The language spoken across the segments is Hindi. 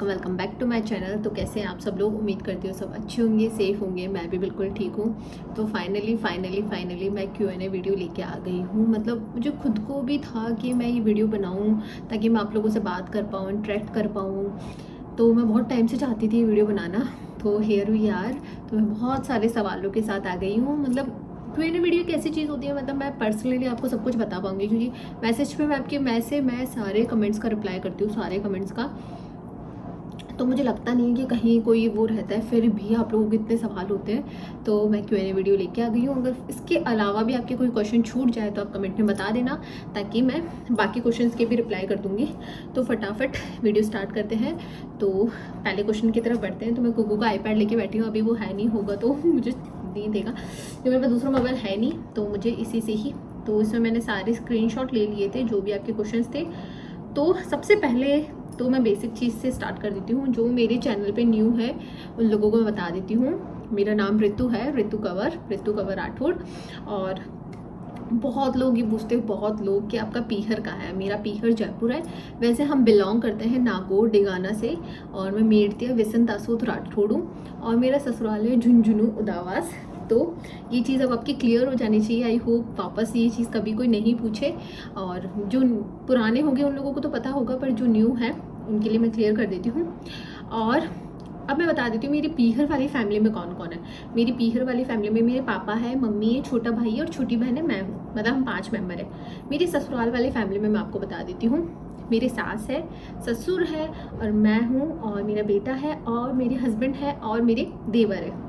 Welcome back to my channel. तो कैसे हैं आप सब लोग? उम्मीद करती हूँ सब अच्छे होंगे, सेफ होंगे। मैं भी बिल्कुल ठीक हूँ। तो फाइनली मैं Q&A वीडियो लेके आ गई हूँ। मतलब मुझे खुद को भी था कि मैं ये वीडियो बनाऊँ ताकि मैं आप लोगों से बात कर पाऊँ, इंटरेक्ट कर पाऊँ। तो मैं बहुत टाइम से चाहती थी ये वीडियो बनाना, तो हियर वी आर। तो मैं बहुत सारे सवालों के साथ आ गई हूँ। मतलब Q&A वीडियो एक ऐसी चीज़ होती है, मतलब मैं पर्सनली आपको सब कुछ बता पाऊंगी, क्योंकि मैसेज पे मैं सारे कमेंट्स का रिप्लाई करती हूँ, सारे कमेंट्स का। तो मुझे लगता नहीं है कि कहीं कोई वो रहता है, फिर भी आप लोगों के इतने सवाल होते हैं। तो मैं Q&A वीडियो लेके आ गई हूँ। अगर इसके अलावा भी आपके कोई क्वेश्चन छूट जाए तो आप कमेंट में बता देना, ताकि मैं बाकी क्वेश्चंस के भी रिप्लाई कर दूँगी। तो फटाफट वीडियो स्टार्ट करते हैं। तो पहले क्वेश्चन की तरफ बढ़ते हैं। तो मैं कुकू का iPad लेके बैठी हूँ, अभी वो है नहीं, होगा तो मुझे नहीं देगा, क्योंकि मेरे पास दूसरा मोबाइल है नहीं, तो मुझे इसी से ही। तो इसमें मैंने सारे स्क्रीनशॉट ले लिए थे जो भी आपके क्वेश्चंस थे। तो सबसे पहले तो मैं बेसिक चीज़ से स्टार्ट कर देती हूँ। जो मेरे चैनल पे न्यू है उन लोगों को मैं बता देती हूँ। मेरा नाम ऋतु है, ऋतु कंवर राठौड़। और बहुत लोग ये पूछते हैं, बहुत लोग, कि आपका पीहर कहाँ है। मेरा पीहर जयपुर है। वैसे हम बिलोंग करते हैं नागौर डिगाना से, और मैं मेड़तिया विसन दासोद राठौड़ हूँ, और मेरा ससुराल है झुंझुनू उदावास। तो ये चीज़ अब आपकी क्लियर हो जानी चाहिए। आई होप वापस ये चीज़ कभी कोई नहीं पूछे। और जो पुराने होंगे उन लोगों को तो पता होगा, पर जो न्यू है उनके लिए मैं क्लियर कर देती हूँ। और अब मैं बता देती हूँ मेरी पीहर वाली फैमिली में कौन कौन है। मेरी पीहर वाली फैमिली में मेरे पापा है, मम्मी है, छोटा भाई है और छोटी बहन है, मैं हूँ। मतलब हम 5 मेंबर हैं। मेरी ससुराल वाली फैमिली में मैं आपको बता देती हूँ। मेरे सास है, ससुर है, और मैं हूँ, और मेरा बेटा है, और मेरे हस्बैंड है, और मेरे देवर है।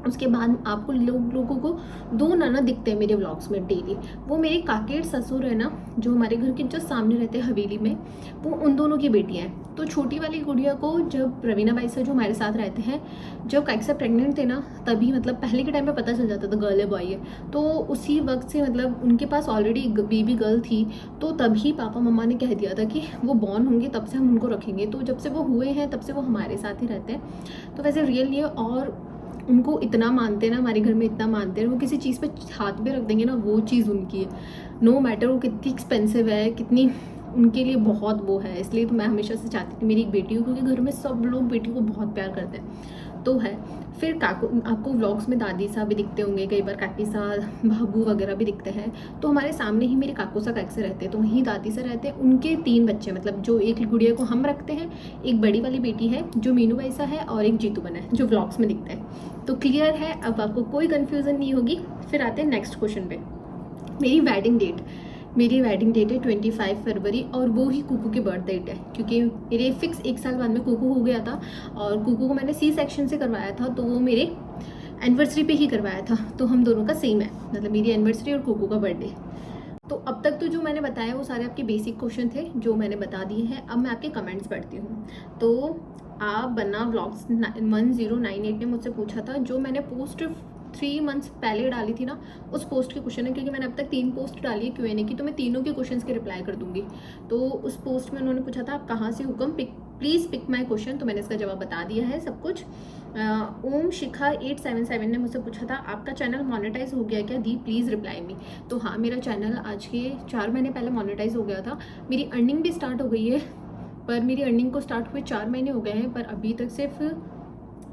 उसके बाद आपको लोगों को 2 ननद दिखते हैं मेरे व्लॉग्स में डेली। वो मेरे काकेर ससुर है ना, जो हमारे घर के जस्ट सामने रहते हैं हवेली में, वो उन दोनों की बेटियां हैं। तो छोटी वाली गुड़िया को जब रवीना बाई से, जो हमारे साथ रहते हैं, जब काइक्सा प्रेग्नेंट थे ना, तभी मतलब पहले के टाइम पे पता चल जाता था गर्ल है बॉय है। तो उसी वक्त से मतलब उनके पास ऑलरेडी बेबी गर्ल थी। तो तभी पापा मम्मा ने कह दिया था कि वो बॉर्न होंगे तब से हम उनको रखेंगे। तो जब से वो हुए हैं तब से वो हमारे साथ ही रहते हैं। तो वैसे रियल ये, और उनको इतना मानते हैं ना, हमारे घर में इतना मानते हैं, वो किसी चीज़ पे हाथ पे रख देंगे ना, वो चीज़ उनकी है। नो मैटर वो कितनी एक्सपेंसिव है, कितनी, उनके लिए बहुत वो है। इसलिए तो मैं हमेशा से चाहती थी मेरी एक बेटी हो, क्योंकि घर में सब लोग बेटी को बहुत प्यार करते हैं। तो है। फिर काकू, आपको व्लॉग्स में दादी साहब भी दिखते होंगे, कई बार काकी साहब, भाभू वगैरह भी दिखते हैं। तो हमारे सामने ही मेरे काकू सा काक से रहते हैं, तो वहीं दादी से रहते हैं। उनके 3 बच्चे, मतलब जो एक गुड़िया को हम रखते हैं, एक बड़ी वाली बेटी है जो मीनू वैसा है, और एक जीतू बना है जो व्लॉग्स में दिखता है। तो क्लियर है, अब आपको कोई कन्फ्यूज़न नहीं होगी। फिर आते हैं नेक्स्ट क्वेश्चन पे। मेरी वेडिंग डेट है 25 फरवरी, और वो ही कुकू की बर्थ डेट है, क्योंकि मेरे फिक्स 1 साल बाद में कुकू हो गया था। और कुकू को मैंने C सेक्शन से करवाया था, तो वो मेरे एनिवर्सरी पे ही करवाया था। तो हम दोनों का सेम है, मतलब मेरी एनिवर्सरी और कुकू का बर्थडे। तो अब तक तो जो मैंने बताया वो सारे आपके बेसिक क्वेश्चन थे जो मैंने बता दिए हैं। अब मैं आपके कमेंट्स पढ़ती हूँ। तो आप बन्ना व्लॉग्स 1098 ने मुझसे पूछा था, जो मैंने पोस्ट 3 मंथ्स पहले डाली थी ना, उस पोस्ट के क्वेश्चन है, क्योंकि मैंने अब तक 3 पोस्ट डाली है Q&A की, तो मैं तीनों के क्वेश्चंस के रिप्लाई कर दूंगी। तो उस पोस्ट में उन्होंने पूछा था आप कहाँ से हुक्म, प्लीज़ पिक माई क्वेश्चन, तो मैंने इसका जवाब बता दिया है सब कुछ। ओम शिखा 877 ने मुझसे पूछा था आपका चैनल मोनेटाइज हो गया क्या दी, प्लीज़ रिप्लाई मी। तो हाँ, मेरा चैनल आज के 4 महीने पहले मोनेटाइज हो गया था। मेरी अर्निंग भी स्टार्ट हो गई है, पर मेरी अर्निंग को स्टार्ट हुए 4 महीने हो गए हैं, पर अभी तक सिर्फ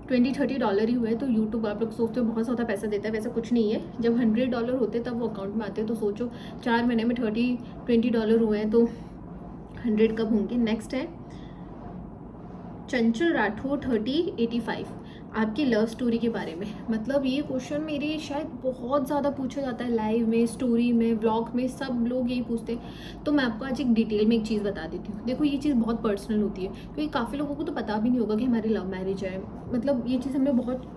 $20-30 ही हुए। तो यूट्यूब, आप लोग सोचते हो बहुत ज़्यादा पैसा देता है, वैसा कुछ नहीं है। जब $100 होते तब वो अकाउंट में आते हैं। तो सोचो 4 महीने में $20 हुए हैं, तो 100 कब होंगे। नेक्स्ट है चंचल राठौर 3085, आपकी लव स्टोरी के बारे में। मतलब ये क्वेश्चन मेरे शायद बहुत ज़्यादा पूछा जाता है, लाइव में, स्टोरी में, व्लॉग में, सब लोग यही पूछते हैं। तो मैं आपको आज एक डिटेल में एक चीज़ बता देती हूँ। देखो, ये चीज़ बहुत पर्सनल होती है, क्योंकि काफ़ी लोगों को तो पता भी नहीं होगा कि हमारी लव मैरिज है। मतलब ये चीज़ हमने बहुत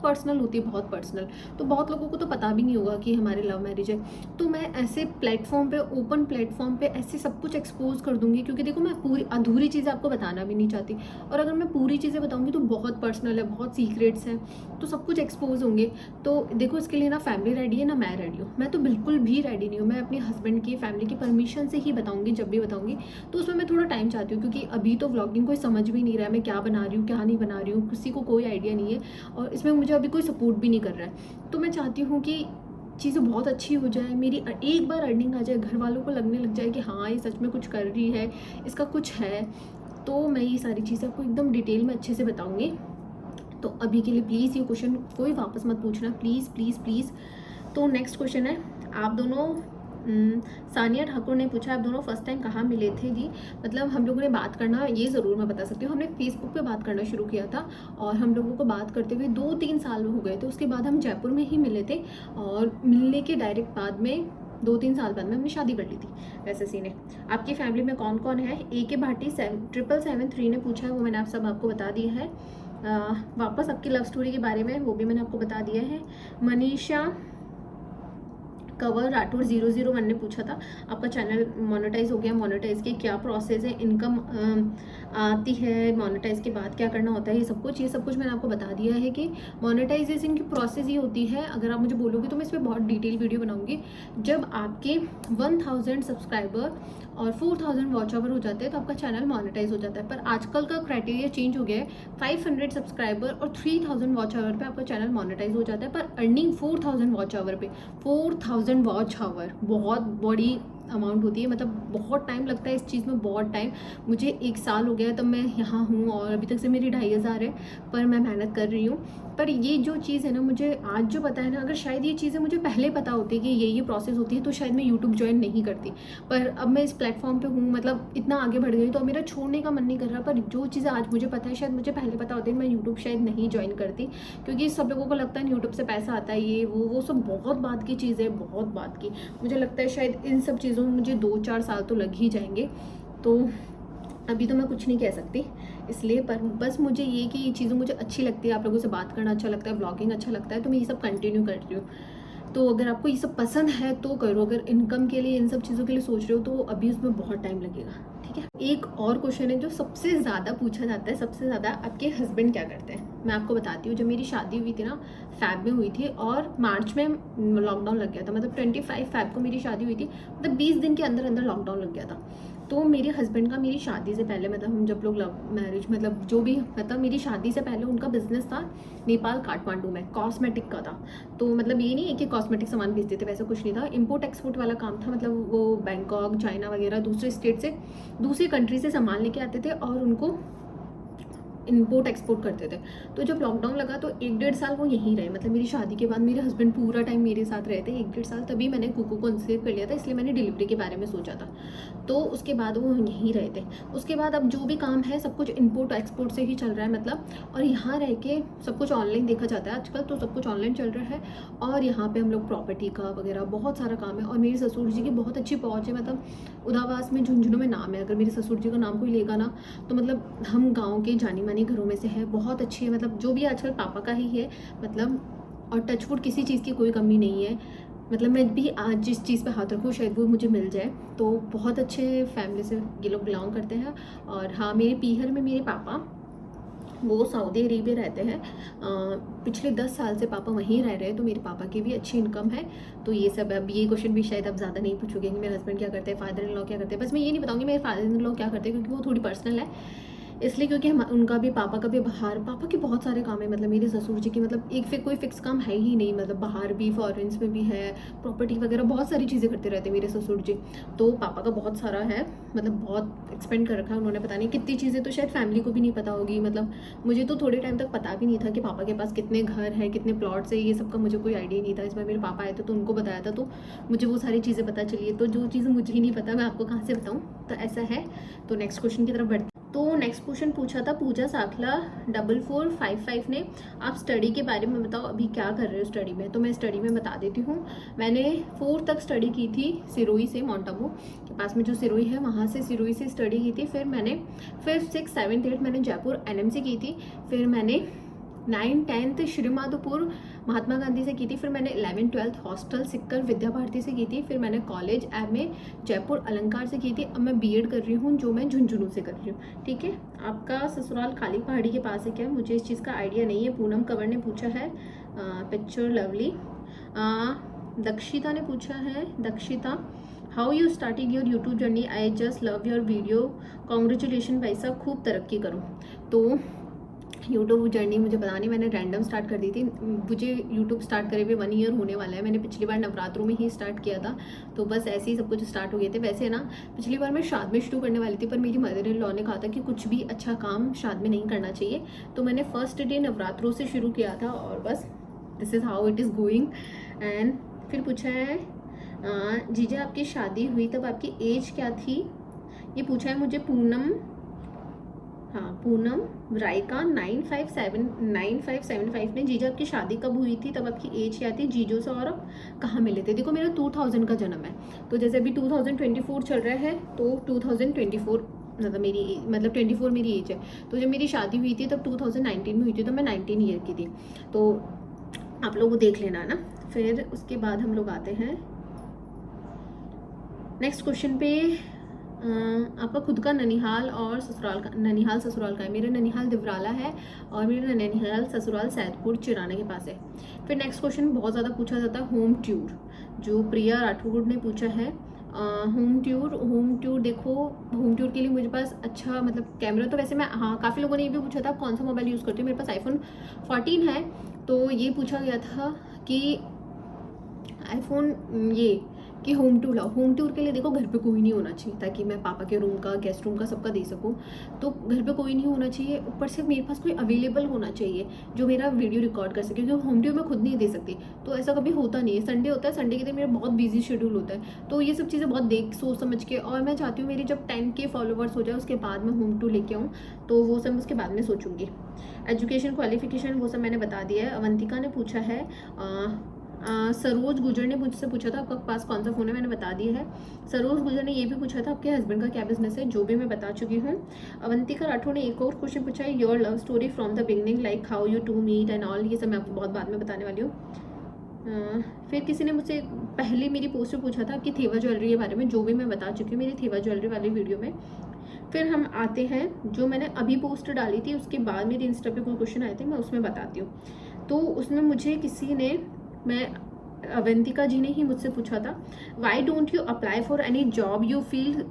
पर्सनल होती है, बहुत पर्सनल। तो बहुत लोगों को तो पता भी नहीं होगा कि हमारी लव मैरिज है। तो मैं ऐसे प्लेटफॉर्म पे, ओपन प्लेटफॉर्म पे ऐसे सब कुछ एक्सपोज कर दूंगी, क्योंकि देखो मैं पूरी अधूरी चीज़ें आपको बताना भी नहीं चाहती। और अगर मैं पूरी चीज़ें बताऊंगी तो बहुत पर्सनल है, बहुत सीक्रेट्स हैं, तो सब कुछ एक्सपोज होंगे। तो देखो, इसके लिए ना फैमिली रेडी है ना मैं रेडी हूँ। मैं तो बिल्कुल भी रेडी नहीं हूँ। मैं अपने हस्बैंड की, फैमिली की परमिशन से ही बताऊँगी जब भी बताऊँगी। तो उसमें मैं थोड़ा टाइम चाहती हूँ, क्योंकि अभी तो व्लॉगिंग कोई समझ भी नहीं रहा है, मैं क्या बना रही हूँ क्या नहीं बना रही हूँ, किसी को कोई आइडिया नहीं है, और इसमें मुझे अभी कोई सपोर्ट भी नहीं कर रहा है। तो मैं चाहती हूँ कि चीज़ें बहुत अच्छी हो जाए, मेरी एक बार अर्निंग आ जाए, घर वालों को लगने लग जाए कि हाँ ये सच में कुछ कर रही है, इसका कुछ है। तो मैं ये सारी चीज़ें आपको एकदम डिटेल में अच्छे से बताऊँगी। तो अभी के लिए प्लीज़ ये क्वेश्चन कोई वापस मत पूछना, प्लीज़ प्लीज़ प्लीज़। तो नेक्स्ट क्वेश्चन है, आप दोनों सानिया ठाकुर ने पूछा, आप दोनों फर्स्ट टाइम कहाँ मिले थे जी? मतलब हम लोगों ने बात करना, ये ज़रूर मैं बता सकती हूँ, हमने फेसबुक पे बात करना शुरू किया था और हम लोगों को बात करते हुए 2-3 साल हो गए थे। उसके बाद हम जयपुर में ही मिले थे और मिलने के डायरेक्ट बाद में 2-3 साल बाद में हमने शादी कर ली थी, वैसे सीन है। आपकी फैमिली में कौन कौन है? ए के भाटी 7773 ने पूछा है, वो मैंने आपको बता दिया है। वापस आपकी लव स्टोरी के बारे में, वो भी मैंने आपको बता दिया है। मनीषा कवर राठौर 001 ने पूछा था, आपका चैनल मोनेटाइज हो गया, मोनेटाइज की क्या प्रोसेस है, इनकम आती है मोनेटाइज के बाद क्या करना होता है, ये सब कुछ मैंने आपको बता दिया है कि मोनेटाइजेशन की प्रोसेस ये होती है। अगर आप मुझे बोलोगे तो मैं इस पर बहुत डिटेल वीडियो बनाऊंगी। जब आपके 1000 सब्सक्राइबर और 4000 वॉच आवर हो जाते हैं तो आपका चैनल मोनेटाइज हो जाता है। पर आजकल का क्राइटेरिया चेंज हो गया है, 500 सब्सक्राइबर और 3000 वॉच आवर पे आपका चैनल मोनेटाइज हो जाता है, पर अर्निंग 4000 वॉच आवर पे, 4000 वॉच आवर बहुत बड़ी अमाउंट होती है। मतलब बहुत टाइम लगता है इस चीज़ में, बहुत टाइम। मुझे 1 साल हो गया तब मैं यहाँ हूँ और अभी तक से मेरी 2500 है, पर मैं मेहनत कर रही हूँ। पर ये जो चीज़ है ना, मुझे आज जो पता है ना, अगर शायद ये चीज़ें मुझे पहले पता होती कि ये प्रोसेस होती है तो शायद मैं यूट्यूब ज्वाइन नहीं करती। पर अब मैं इस प्लेटफॉर्म पे हूँ, मतलब इतना आगे बढ़ गई तो मेरा छोड़ने का मन नहीं कर रहा। पर जो चीज़ें आज मुझे पता है, शायद मुझे पहले पता होती मैं यूट्यूब शायद नहीं ज्वाइन करती, क्योंकि सब लोगों को लगता है यूट्यूब से पैसा आता है, ये वो सब बहुत बात की चीज़ है, बहुत बात की। मुझे लगता है शायद इन सब चीज़ों में मुझे 2-4 साल तो लग ही जाएंगे, तो अभी तो मैं कुछ नहीं कह सकती इसलिए। पर बस मुझे ये कि ये चीज़ें मुझे अच्छी लगती है, आप लोगों से बात करना अच्छा लगता है, ब्लॉगिंग अच्छा लगता है, तो मैं ये सब कंटिन्यू कर रही हूँ। तो अगर आपको ये सब पसंद है तो करो, अगर इनकम के लिए इन सब चीज़ों के लिए सोच रहे हो तो अभी उसमें बहुत टाइम लगेगा, ठीक है। एक और क्वेश्चन है जो सबसे ज़्यादा पूछा जाता है, सबसे ज़्यादा, आपके हस्बैंड क्या करते हैं? मैं आपको बताती हूँ, जब मेरी शादी हुई थी ना, फ़ैब में हुई थी और मार्च में लॉकडाउन लग गया था। मतलब 25 फ़ैब को मेरी शादी हुई थी, मतलब 20 दिन के अंदर अंदर लॉकडाउन लग गया था। तो मेरे हस्बैंड का मेरी शादी से पहले, मतलब हम जब लोग लव मैरिज, मतलब जो भी, मतलब मेरी शादी से पहले उनका बिजनेस था नेपाल काठमांडू में, कॉस्मेटिक का था। तो मतलब ये नहीं है कि कॉस्मेटिक सामान बेचते थे, वैसा कुछ नहीं था, इम्पोर्ट एक्सपोर्ट वाला काम था। मतलब वो बैंकॉक, चाइना वगैरह दूसरे स्टेट से, दूसरी कंट्री से सामान लेके आते थे और उनको इम्पोर्ट एक्सपोर्ट करते थे। तो जब लॉकडाउन लगा तो 1-1.5 साल वो यहीं रहे। मतलब मेरी शादी के बाद मेरे हस्बैंड पूरा टाइम मेरे साथ रहे थे 1-1.5 साल, तभी मैंने कुकू को कंसीव कर लिया था, इसलिए मैंने डिलीवरी के बारे में सोचा था। तो उसके बाद वो यहीं रहे थे। उसके बाद अब जो भी काम है सब कुछ इम्पोर्ट एक्सपोर्ट से ही चल रहा है, मतलब। और यहाँ रह के सब कुछ ऑनलाइन देखा जाता है आजकल, तो सब कुछ ऑनलाइन चल रहा है। और यहाँ पर हम लोग प्रॉपर्टी का वगैरह बहुत सारा काम है। और मेरे ससुर जी की बहुत अच्छी पहुँच है, मतलब उदावास में, झुंझुनू में नाम है। अगर मेरे ससुर जी का नाम कोई लेगा ना तो मतलब हम गाँव के जानी मानी घरों में से है, बहुत अच्छी है। मतलब जो भी आजकल पापा का ही है, मतलब। और टचवुड किसी चीज़ की कोई कमी नहीं है। मतलब मैं भी आज जिस चीज़ पे हाथ रखूँ शायद वो मुझे मिल जाए। तो बहुत अच्छे फैमिली से ये लोग बिलोंग करते हैं। और हाँ, मेरे पीहर में मेरे पापा, वो सऊदी अरेबिया रहते हैं। पिछले 10 साल से पापा वहीं रह रहे हैं, तो मेरे पापा की भी अच्छी इनकम है। तो ये सब, अब ये क्वेश्चन भी शायद अब ज़्यादा नहीं पूछोगे कि मेरे हस्बैंड क्या करते हैं, फादर इन लॉ क्या करते हैं। बस मैं ये नहीं बताऊँगी मेरे फादर इन लॉ क्या करते हैं, क्योंकि वो थोड़ी पर्सनल है, इसलिए। क्योंकि हम उनका भी, पापा का भी बाहर, पापा के बहुत सारे काम है। मतलब मेरे ससुर जी की, मतलब कोई फिक्स काम है ही नहीं। मतलब बाहर भी, फॉरेन्स में भी है, प्रॉपर्टी वगैरह बहुत सारी चीज़ें करते रहते हैं मेरे ससुर जी। तो पापा का बहुत सारा है, मतलब बहुत एक्सपेंड कर रखा है उन्होंने, पता नहीं कितनी चीज़ें, तो शायद फैमिली को भी नहीं पता होगी। मतलब मुझे तो थोड़े टाइम तक पता भी नहीं था कि पापा के पास कितने घर हैं, कितने प्लॉट्स है, ये सब का मुझे कोई आइडिया नहीं था। इस बार मेरे पापा आए थे तो उनको बताया था, तो मुझे वो सारी चीज़ें पता चली है। तो जो चीज़ें मुझे ही नहीं पता मैं आपको कहाँ से बताऊँ, तो ऐसा है। तो नेक्स्ट क्वेश्चन की तरफ बढ़ते। तो नेक्स्ट क्वेश्चन पूछा था पूजा साखला 4455 ने, आप स्टडी के बारे में बताओ, अभी क्या कर रहे हो स्टडी में। तो मैं स्टडी में बता देती हूँ। मैंने 4 तक स्टडी की थी सिरोही से, माउंट आबू के पास में जो सिरोही है, वहाँ से सिरोही से स्टडी की थी। फिर मैंने 5th 6th 7th 8th मैंने जयपुर NMC की थी। फिर मैंने 9th 10th श्री माधोपुर महात्मा गांधी से की थी। फिर मैंने 11th 12th हॉस्टल सिक्कर विद्या भारती से की थी। फिर मैंने कॉलेज MA जयपुर अलंकार से की थी। अब मैं BEd कर रही हूँ, जो मैं झुंझुनू से कर रही हूँ, ठीक है। आपका ससुराल काली पहाड़ी के पास है क्या? मुझे इस चीज़ का आइडिया नहीं है। पूनम कंवर ने पूछा है, पिक्चर लवली। दक्षिता ने पूछा है, Dakshita, how you starting your YouTube journey, I just love your video, congratulation भाई साहब, खूब तरक्की करो। तो यूट्यूब जर्नी मुझे पता नहीं, मैंने रैंडम स्टार्ट कर दी थी। मुझे यूट्यूब स्टार्ट करे हुए 1 ईयर होने वाला है। मैंने पिछली बार नवरात्रों में ही स्टार्ट किया था, तो बस ऐसे ही सब कुछ स्टार्ट हो गए थे। वैसे ना पिछली बार मैं शाद में शुरू करने वाली थी, पर मेरी मदर इन लॉ ने कहा था कि कुछ भी अच्छा काम शाद में नहीं करना चाहिए, तो मैंने फर्स्ट डे नवरात्रों से शुरू किया था और बस this is how it is going. And फिर पूछा है जीजा आपकी शादी हुई तब आपकी एज क्या थी, ये पूछा है मुझे पूनम, हाँ पूनम रायका 9575 ने। जीजा आपकी शादी कब हुई थी तब आपकी एज क्या थी, जीजो से और आप कहाँ मिले थे। देखो मेरा 2000 का जन्म है, तो जैसे अभी 2024 चल रहा है, तो 2024 मतलब 24 मेरी एज है। तो जब मेरी शादी हुई थी तब 2019 में हुई थी, तो मैं 19 ईयर की थी। तो आप लोग देख लेना ना। फिर उसके बाद हम लोग आते हैं नेक्स्ट क्वेश्चन पे। आपका खुद का ननिहाल और ससुराल का, ननिहाल ससुराल का है। मेरा ननिहाल दिवराला है और मेरा ननिहाल ससुराल सैदपुर चिराना के पास है। फिर नेक्स्ट क्वेश्चन बहुत ज़्यादा पूछा जाता है होम टूर, जो प्रिया राठौड़ ने पूछा है। होम टूर देखो, होम टूर के लिए मुझे पास अच्छा मतलब कैमरा, तो वैसे मैं, हाँ काफ़ी लोगों ने ये भी पूछा था कौन सा मोबाइल यूज़ करती हूँ। मेरे पास iPhone 14 है, तो ये पूछा गया था कि आईफोन ये कि होम टूर लाओ। होम टूर के लिए देखो घर पे कोई नहीं होना चाहिए, ताकि मैं पापा के रूम का, गेस्ट रूम का सबका दे सकूं। तो घर पे कोई नहीं होना चाहिए, ऊपर से मेरे पास कोई अवेलेबल होना चाहिए जो मेरा वीडियो रिकॉर्ड कर सके, क्योंकि होम टूर मैं खुद नहीं दे सकती, तो ऐसा कभी होता नहीं है। संडे होता है, संडे के दिन मेरा बहुत बिजी शेड्यूल होता है, तो ये सब चीज़ें बहुत देख सोच समझ के, और मैं चाहती हूँ मेरी जब 10K फॉलोवर्स हो जाए उसके बाद मैं होम टूर लेके आऊँ, तो वो सब उसके बाद में सोचूंगी। एजुकेशन क्वालिफिकेशन वो सब मैंने बता दिया है। अवंतिका ने पूछा है, सरोज गुजर ने मुझसे पूछा था आपका पास कौन सा फ़ोन है, मैंने बता दिया है। सरोज गुजर ने ये भी पूछा था आपके हस्बैंड का क्या बिजनेस है, जो भी मैं बता चुकी हूँ। अवंतिका राठौड़ ने एक और क्वेश्चन पूछा है, your love story from the beginning, like how you two meet and all. ये सब मैं आपको बहुत बाद में बताने वाली हूँ। फिर किसी ने मुझसे पहले मेरी पोस्ट में पूछा था आपकी थेवा ज्वेलरी के बारे में, जो भी मैं बता चुकी हूँ मेरी थेवा ज्वेलरी वाली वीडियो में। फिर हम आते हैं, जो मैंने अभी पोस्ट डाली थी उसके बाद मेरे इंस्टा पे कोई क्वेश्चन आए थे, मैं उसमें बताती हूँ। तो उसमें मुझे किसी ने, मैं अवंतिका जी ने ही मुझसे पूछा था, why don't you apply for any job you feel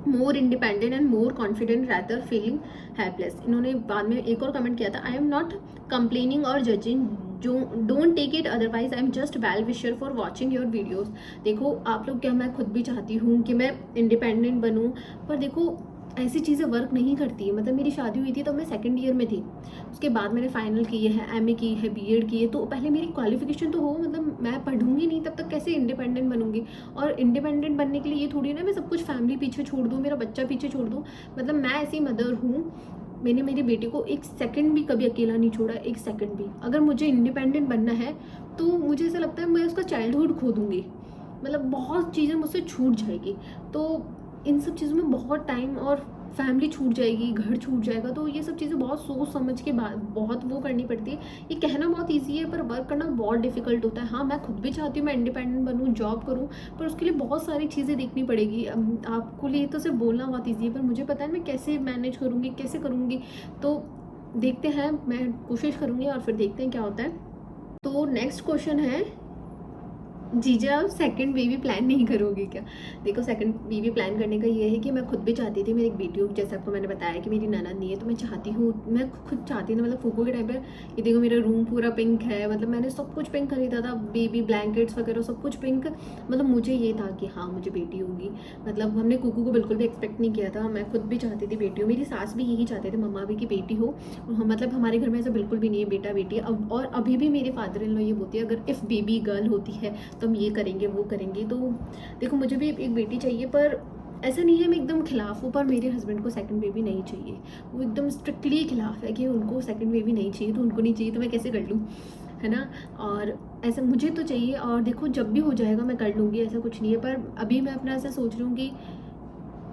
more independent and more confident rather feeling helpless. इन्होंने बाद में एक और कमेंट किया था, I am not complaining or judging, जो don't take it otherwise, I am just well wisher for watching your videos. देखो आप लोग क्या, मैं खुद भी चाहती हूँ कि मैं इंडिपेंडेंट बनूँ, पर देखो ऐसी चीज़ें वर्क नहीं करती है। मतलब मेरी शादी हुई थी तो मैं 2nd ईयर में थी, उसके बाद मैंने फाइनल की है, MA की है, BEd की है, तो पहले मेरी क्वालिफिकेशन तो हो, मतलब मैं पढ़ूंगी नहीं तब तक कैसे इंडिपेंडेंट बनूंगी। और इंडिपेंडेंट बनने के लिए ये थोड़ी ना मैं सब कुछ फैमिली पीछे छोड़ दूँ, मेरा बच्चा पीछे छोड़ दूँ। मतलब मैं ऐसी मदर हूँ, मैंने मेरी बेटी को 1 सेकंड भी कभी अकेला नहीं छोड़ा, 1 सेकंड भी। अगर मुझे इंडिपेंडेंट बनना है तो मुझे ऐसा लगता है मैं उसका चाइल्डहुड खो दूँगी, मतलब बहुत चीज़ें मुझसे छूट जाएगी। तो इन सब चीज़ों में बहुत टाइम और फैमिली छूट जाएगी, घर छूट जाएगा, तो ये सब चीज़ें बहुत सोच समझ के बाद बहुत वो करनी पड़ती है। ये कहना बहुत ईजी है पर वर्क करना बहुत डिफिकल्ट होता है। हाँ मैं खुद भी चाहती हूँ मैं इंडिपेंडेंट बनूँ, जॉब करूँ, पर उसके लिए बहुत सारी चीज़ें देखनी पड़ेगी। आपको लिए तो सिर्फ बोलना बहुत ईजी है, पर मुझे पता है मैं कैसे मैनेज करूँगी, कैसे करूँगी। तो देखते हैं, मैं कोशिश करूँगी और फिर देखते हैं क्या होता है। तो नेक्स्ट क्वेश्चन है, जीजा आप 2nd बेबी प्लान नहीं करोगे क्या। देखो 2nd बेबी प्लान करने का ये है कि मैं खुद भी चाहती थी मेरी एक बेटी हो, जैसे आपको मैंने बताया कि मेरी ननद नहीं है, तो मैं चाहती हूँ, मैं खुद चाहती हूँ। मतलब फूफो के टाइम पर ये देखो मेरा रूम पूरा पिंक है, मतलब मैंने सब कुछ पिंक खरीदा था, बेबी ब्लैंकेट्स वगैरह सब कुछ पिंक। मतलब मुझे ये था कि हाँ मुझे बेटी होगी, मतलब हमने कुकू को बिल्कुल भी एक्सपेक्ट नहीं किया था। मैं खुद भी चाहती थी बेटी हो, मेरी सास भी यही चाहते थे, मम्मा भी, कि बेटी हो। मतलब हमारे घर में ऐसा बिल्कुल भी नहीं है बेटा बेटी। अब और अभी भी मेरे फादर इन लॉ ये बोलती है अगर इफ़ बेबी गर्ल होती है तो हम ये करेंगे वो करेंगे। तो देखो मुझे भी एक बेटी चाहिए, पर ऐसा नहीं है मैं एकदम खिलाफ हूँ, पर मेरे हस्बैंड को 2nd बेबी नहीं चाहिए। वो एकदम स्ट्रिक्टली खिलाफ है कि उनको 2nd बेबी नहीं चाहिए, तो उनको नहीं चाहिए तो मैं कैसे कर लूँ, है ना। और ऐसा मुझे तो चाहिए, और देखो जब भी हो जाएगा मैं कर लूँगी, ऐसा कुछ नहीं है। पर अभी मैं अपना ऐसा सोच रही हूँ कि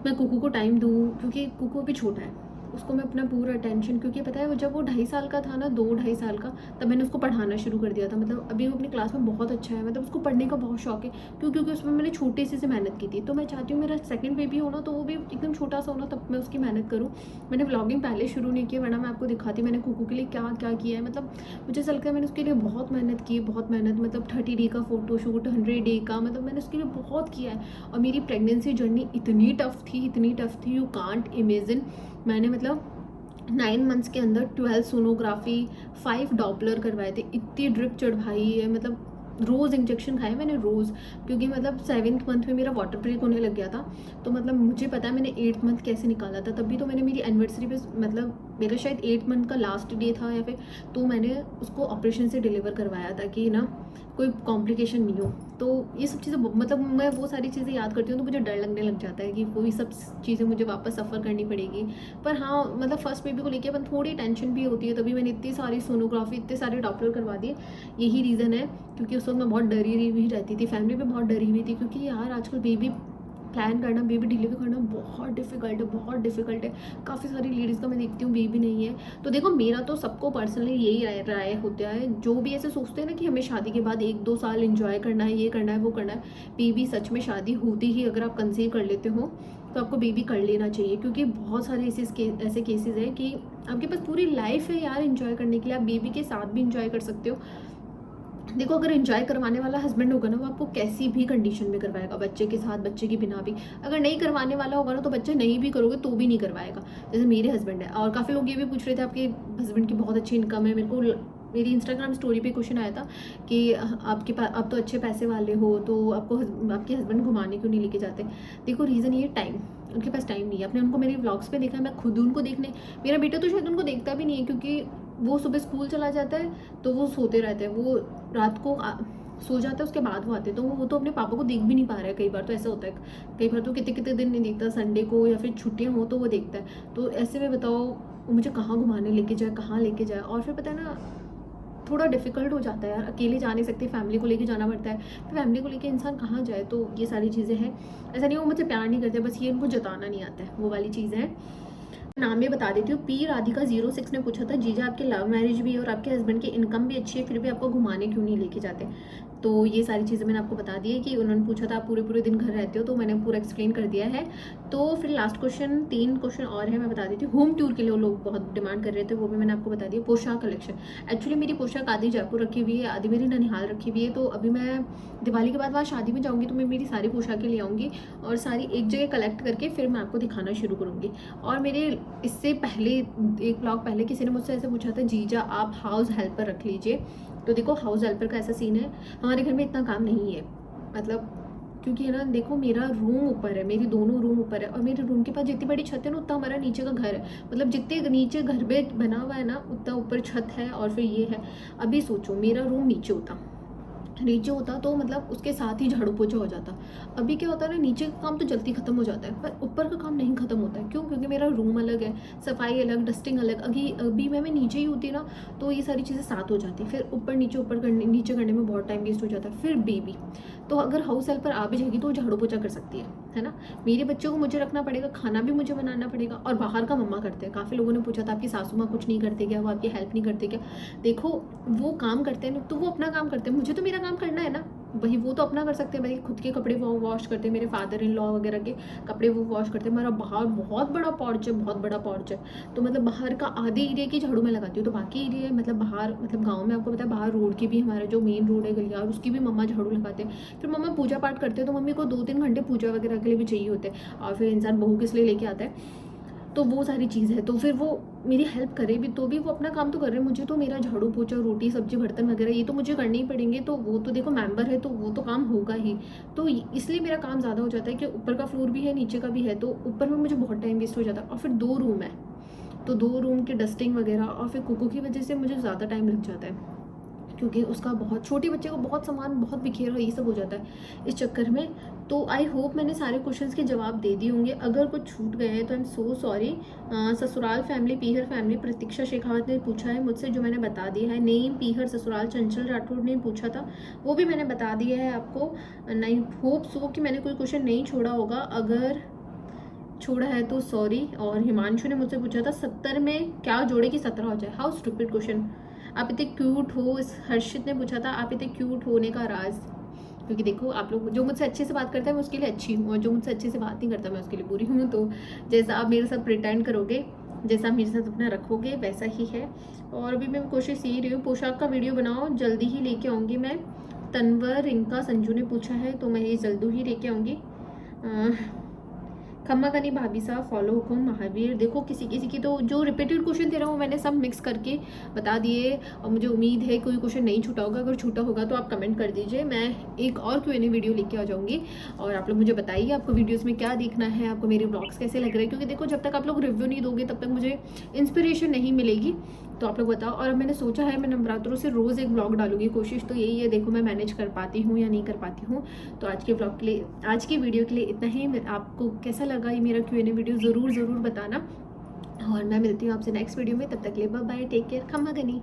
मैं कुकू को टाइम दूँ, क्योंकि कुकू अभी छोटा है, उसको मैं अपना पूरा अटेंशन, क्योंकि पता है वो जब वो 2.5 साल का था ना, 2-2.5 साल का, तब मैंने उसको पढ़ाना शुरू कर दिया था। मतलब अभी वो अपनी क्लास में बहुत अच्छा है, मतलब उसको पढ़ने का बहुत शौक है, क्योंकि उसमें मैंने छोटे से मेहनत की थी। तो मैं चाहती हूँ मेरा 2nd बेबी होना तो वो भी एकदम छोटा सा होना, तब मैं उसकी मेहनत करूँ। मैंने व्लॉगिंग पहले शुरू नहीं किया, वरना मैं आपको दिखाती मैंने कुकू के लिए क्या क्या किया है। मतलब मुझे ऐसा लगता है मैंने उसके लिए बहुत मेहनत की, बहुत मेहनत, मतलब 30 डे का फोटोशूट, 100 डे का, मतलब मैंने उसके लिए बहुत किया है। और मेरी प्रेगनेंसी जर्नी इतनी टफ थी, इतनी टफ थी, यू कांट इमेजिन। मैंने मतलब 9 मंथ्स के अंदर 12 सोनोग्राफी, 5 डॉपलर करवाए थे, इतनी ड्रिप चढ़वाई है, मतलब रोज़ इंजेक्शन खाए मैंने रोज़, क्योंकि मतलब 7th मंथ में मेरा वाटर ब्रेक होने लग गया था। तो मतलब मुझे पता है मैंने 8th मंथ कैसे निकाला था, तभी तो मैंने मेरी एनिवर्सरी पे, मतलब मेरा शायद 8th मंथ का लास्ट डे था या फिर, तो मैंने उसको ऑपरेशन से डिलीवर करवाया था कि ना कोई कॉम्प्लिकेशन नहीं हो। तो ये सब चीज़ें, मतलब मैं वो सारी चीज़ें याद करती हूँ तो मुझे डर लगने लग जाता है कि वही सब चीज़ें मुझे वापस सफ़र करनी पड़ेगी। पर हाँ, मतलब फर्स्ट बेबी को लेके अपन थोड़ी टेंशन भी होती है, तभी मैंने इतनी सारी सोनोग्राफी, इतने सारे डॉपलर करवा दिए। यही रीज़न है, क्योंकि उस वक्त मैं बहुत डरी हुई रहती थी, फैमिली भी बहुत डरी हुई थी, क्योंकि यार आजकल बेबी प्लान करना, बेबी डिलीवर करना बहुत डिफ़िकल्ट है, बहुत डिफ़िकल्ट है। काफ़ी सारी लेडीज़ का मैं देखती हूँ बेबी नहीं है। तो देखो, मेरा तो सबको पर्सनली यही राय होता है, जो भी ऐसे सोचते हैं ना कि हमें शादी के बाद 1-2 साल एंजॉय करना है, ये करना है, वो करना है। बेबी सच में शादी होती ही अगर आप कंसीव कर लेते हो तो आपको बेबी कर लेना चाहिए, क्योंकि बहुत सारे ऐसे केसेस हैं कि आपके पास पूरी लाइफ है यार एंजॉय करने के लिए, आप बेबी के साथ भी इंजॉय कर सकते हो। देखो, अगर एंजॉय करवाने वाला हस्बैंड होगा ना, वो आपको कैसी भी कंडीशन में करवाएगा, बच्चे के साथ, बच्चे के बिना भी। अगर नहीं करवाने वाला होगा ना, तो बच्चे नहीं भी करोगे तो भी नहीं करवाएगा। जैसे मेरे हस्बैंड है, और काफ़ी लोग ये भी पूछ रहे थे आपके हस्बैंड की बहुत अच्छी इनकम है। मेरे को मेरी इंस्टाग्राम स्टोरी पे क्वेश्चन आया था कि आपके पास, आप तो अच्छे पैसे वाले हो, तो आपके हस्बैंड घुमाने क्यों नहीं लेके जाते। देखो, रीज़न ये टाइम, उनके पास टाइम नहीं है। आपने उनको मेरे व्लॉग्स पे देखा है, मैं खुद उनको देखने, मेरा बेटा तो शायद उनको देखता भी नहीं है, क्योंकि वो सुबह स्कूल चला जाता है तो वो सोते रहते हैं, वो रात को सो जाता है, उसके बाद वो आते हैं, तो वो तो अपने पापा को देख भी नहीं पा रहा है। कई बार तो ऐसा होता है, कई बार तो कितने कितने दिन नहीं देखता, संडे को या फिर छुट्टियां हो तो वो देखता है। तो ऐसे में बताओ, वो मुझे कहाँ घुमाने लेके जाए, कहाँ लेके जाए। और फिर पता है ना, थोड़ा डिफिकल्ट हो जाता है यार, अकेले जा नहीं सकते, फैमिली को लेके जाना पड़ता है। फिर फैमिली को लेके इंसान कहाँ जाए, तो ये सारी चीज़ें हैं। ऐसा नहीं वो मुझे प्यार नहीं करते, बस ये उनको जताना नहीं आता है, वो वाली चीज़ है। नाम भी बता देती हूँ, पी राधिका 06 ने पूछा था, जीजा आपके लव मैरिज भी है और आपके हस्बैंड की इनकम भी अच्छी है, फिर भी आपको घुमाने क्यों नहीं लेके जाते। तो ये सारी चीज़ें मैंने आपको बता दी है कि उन्होंने पूछा था आप पूरे पूरे दिन घर रहते हो, तो मैंने पूरा एक्सप्लेन कर दिया है। तो फिर लास्ट क्वेश्चन, 3 क्वेश्चन और है, मैं बता देती हूँ। होम टूर के लिए लोग बहुत डिमांड कर रहे थे, वो भी मैंने आपको बता दिया। पोशाक कलेक्शन, एक्चुअली मेरी पोशाक आधी जयपुर रखी हुई है, आधी मेरी ननिहाल रखी हुई है। तो अभी मैं दिवाली के बाद वहाँ शादी में जाऊँगी तो मैं मेरी सारी पोशाकें ले आऊँगी और सारी एक जगह कलेक्ट करके फिर मैं आपको दिखाना शुरू करूँगी। और मेरे इससे पहले, एक ब्लॉग पहले किसी ने मुझसे ऐसे पूछा था, जीजा आप हाउस हेल्पर रख लीजिए। तो देखो, हाउस हेल्पर का ऐसा सीन है, हमारे घर में इतना काम नहीं है, मतलब क्योंकि है ना, देखो मेरा रूम ऊपर है, मेरी दोनों रूम ऊपर है, और मेरे रूम के पास जितनी बड़ी छत है ना, उतना हमारा नीचे का घर है। मतलब जितने नीचे घर में बना हुआ है ना, उतना ऊपर छत है। और फिर ये है, अभी सोचो मेरा रूम नीचे होता तो मतलब उसके साथ ही झाड़ू पोछा हो जाता। अभी क्या होता है ना, नीचे का काम तो जल्दी खत्म हो जाता है, पर ऊपर का काम नहीं खत्म होता है। क्यों? क्योंकि मेरा रूम अलग है, सफाई अलग, डस्टिंग अलग। अभी मैं नीचे ही होती ना, तो ये सारी चीज़ें साथ हो जाती, फिर नीचे करने में बहुत टाइम वेस्ट हो जाता है। फिर बेबी, तो अगर हाउस हेल्पर आ भी जाएगी तो वो झाड़ू पोछा कर सकती है ना। मेरे बच्चों को मुझे रखना पड़ेगा, खाना भी मुझे बनाना पड़ेगा, और बाहर का मम्मा करते हैं। काफ़ी लोगों ने पूछा था आपकी सासू माँ कुछ नहीं करते क्या, वो आपकी हेल्प नहीं करते क्या। देखो, वो काम करते हैं ना, तो वो अपना काम करते हैं, मुझे तो मेरा काम करना है ना। वही वो तो अपना कर सकते हैं, भाई खुद के कपड़े वो वॉश करते हैं, मेरे फादर इन लॉ वगैरह के कपड़े वो वॉश करते हैं। हमारा बाहर बहुत बड़ा पॉर्च है, बहुत बड़ा पॉर्च है, तो मतलब बाहर का आधे एरिया की झाड़ू मैं लगाती हूँ, तो बाकी एरिया मतलब बाहर, मतलब गाँव में आपको पता है, बाहर रोड की भी, हमारा जो मेन रोड है गलियार, उसकी भी मम्मा झाड़ू लगाते हैं। फिर मम्मा पूजा पाठ करते हैं, तो मम्मी को 2-3 घंटे पूजा वगैरह के लिए भी चाहिए होते हैं, और फिर इंसान बहू किस लिए लेके आता है। तो वो सारी चीज़ है, तो फिर वो मेरी हेल्प करे भी तो भी वो अपना काम तो कर रहे हैं, मुझे तो मेरा झाड़ू पोछा, रोटी सब्जी बर्तन वगैरह ये तो मुझे करने ही पड़ेंगे। तो वो तो देखो मेंबर है, तो वो तो काम होगा ही। तो इसलिए मेरा काम ज़्यादा हो जाता है कि ऊपर का फ्लोर भी है, नीचे का भी है, तो ऊपर में मुझे बहुत टाइम वेस्ट हो जाता है। और फिर 2 रूम है, तो 2 रूम की डस्टिंग वगैरह, और फिर कुकू की वजह से मुझे ज़्यादा टाइम लग जाता है, क्योंकि उसका बहुत, छोटे बच्चे को बहुत सामान, बहुत बिखेरा, ये सब हो जाता है इस चक्कर में। तो आई होप मैंने सारे क्वेश्चंस के जवाब दे दिए होंगे। अगर कुछ छूट गए हैं तो आई एम सो सॉरी। ससुराल फैमिली, पीहर फैमिली, प्रतीक्षा शेखावत ने पूछा है मुझसे, जो मैंने बता दिया है। नेम पीहर ससुराल, चंचल राठौड़ ने पूछा था, वो भी मैंने बता दिया है आपको। नहीं, होप सो कि मैंने कोई क्वेश्चन नहीं छोड़ा होगा, अगर छोड़ा है तो सॉरी। और हिमांशु ने मुझसे पूछा था 70 में क्या जोड़े कि 17 हो जाए। हाउ स्टूपिड क्वेश्चन, आप इतने क्यूट हो। इस हर्षित ने पूछा था आप इतने क्यूट होने का राज। क्योंकि देखो, आप लोग जो मुझसे अच्छे से बात करते हैं मैं उसके लिए अच्छी हूँ, और जो मुझसे अच्छे से बात नहीं करता मैं उसके लिए बुरी हूँ। तो जैसा आप मेरे साथ प्रिटेंड करोगे, जैसा आप मेरे साथ अपना रखोगे, वैसा ही है। और अभी मैं कोशिश यही रही हूँ, पोशाक का वीडियो बनाओ, जल्दी ही लेके आऊँगी मैं। तनवर, रिंका, संजू ने पूछा है, तो मैं ये जल्दी ही लेके आऊँगी। खम्मा गनी भाभी साहब, फॉलो हुकुम महावीर। देखो किसी किसी की तो जो रिपीटेड क्वेश्चन थे ना वो मैंने सब मिक्स करके बता दिए, और मुझे उम्मीद है कोई क्वेश्चन नहीं छूटा होगा। अगर छूटा होगा तो आप कमेंट कर दीजिए, मैं एक और Q&A वीडियो लेके आ जाऊँगी। और आप लोग मुझे बताइए आपको वीडियोज़ में क्या देखना है, आपको मेरे ब्लॉग्स कैसे लग रहे हैं, क्योंकि देखो जब तक आप लोग रिव्यू नहीं दोगे तब तक मुझे इंस्पिरेशन नहीं मिलेगी। तो आप लोग बताओ। और मैंने सोचा है मैं नवरात्रों से रोज़ एक ब्लॉग डालूंगी, कोशिश तो यही है, देखो मैं मैनेज कर पाती हूँ या नहीं कर पाती हूँ। तो आज के ब्लॉग के लिए, आज की वीडियो के लिए इतना ही। आपको कैसा लगा ये मेरा Q&A वीडियो ज़रूर बताना, और मैं मिलती हूँ आपसे नेक्स्ट वीडियो में। तब तक के लिए बाय बाय, टेक केयर, खम्मा गनी।